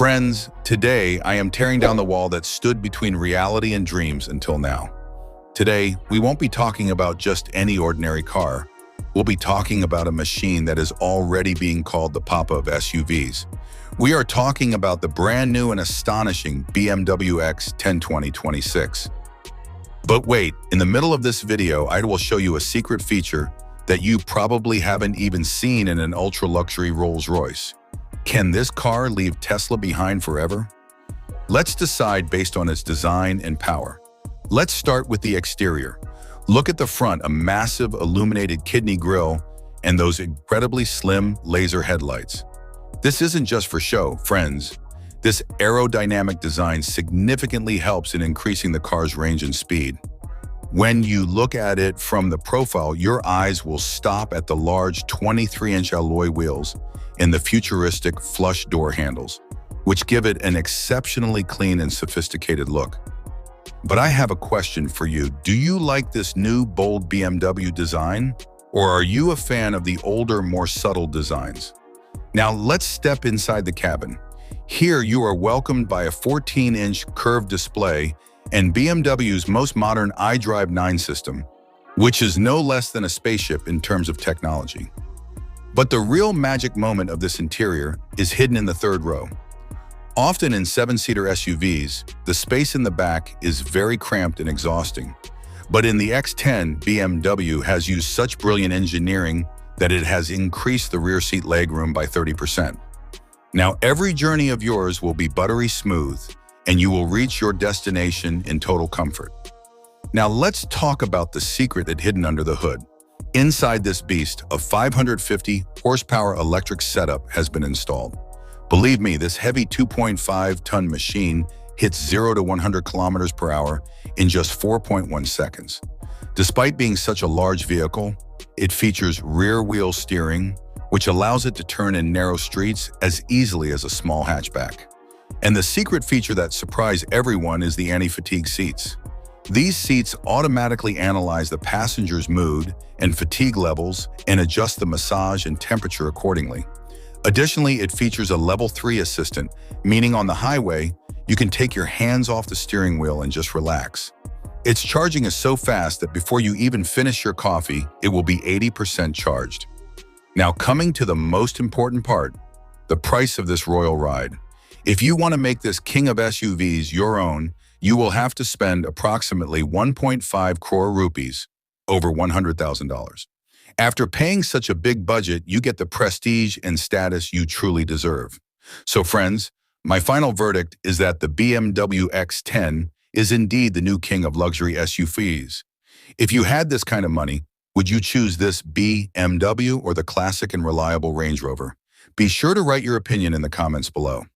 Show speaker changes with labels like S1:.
S1: Friends, today I am tearing down the wall that stood between reality and dreams until now. Today, we won't be talking about just any ordinary car. We'll be talking about a machine that is already being called the Papa of SUVs. We are talking about the brand new and astonishing BMW X10 2026. But wait, in the middle of this video, I will show you a secret feature that you probably haven't even seen in an ultra-luxury Rolls-Royce. Can this car leave Tesla behind forever? Let's decide based on its design and power. Let's start with the exterior. Look at the front, a massive illuminated kidney grille and those incredibly slim laser headlights. This isn't just for show, friends. This aerodynamic design significantly helps in increasing the car's range and speed. When you look at it from the profile, your eyes will stop at the large 23-inch alloy wheels and the futuristic flush door handles, which give it an exceptionally clean and sophisticated look. But I have a question for you. Do you like this new, bold BMW design? Or are you a fan of the older, more subtle designs? Now let's step inside the cabin. Here you are welcomed by a 14-inch curved display and BMW's most modern iDrive 9 system, which is no less than a spaceship in terms of technology. But the real magic moment of this interior is hidden in the third row. Often in 7-seater SUVs, the space in the back is very cramped and exhausting. But in the X10, BMW has used such brilliant engineering that it has increased the rear seat legroom by 30%. Now every journey of yours will be buttery smooth, and you will reach your destination in total comfort. Now let's talk about the secret that's hidden under the hood. Inside this beast, a 550 horsepower electric setup has been installed. Believe me, this heavy 2.5-ton machine hits 0 to 100 kilometers per hour in just 4.1 seconds. Despite being such a large vehicle, it features rear-wheel steering, which allows it to turn in narrow streets as easily as a small hatchback. And the secret feature that surprised everyone is the anti-fatigue seats. These seats automatically analyze the passenger's mood and fatigue levels and adjust the massage and temperature accordingly. Additionally, it features a level 3 assistant, meaning on the highway, you can take your hands off the steering wheel and just relax. Its charging is so fast that before you even finish your coffee, it will be 80% charged. Now coming to the most important part, the price of this royal ride. If you want to make this king of SUVs your own, you will have to spend approximately 1.5 crore rupees, over $100,000. After paying such a big budget, you get the prestige and status you truly deserve. So friends, my final verdict is that the BMW X10 is indeed the new king of luxury SUVs. If you had this kind of money, would you choose this BMW or the classic and reliable Range Rover? Be sure to write your opinion in the comments below.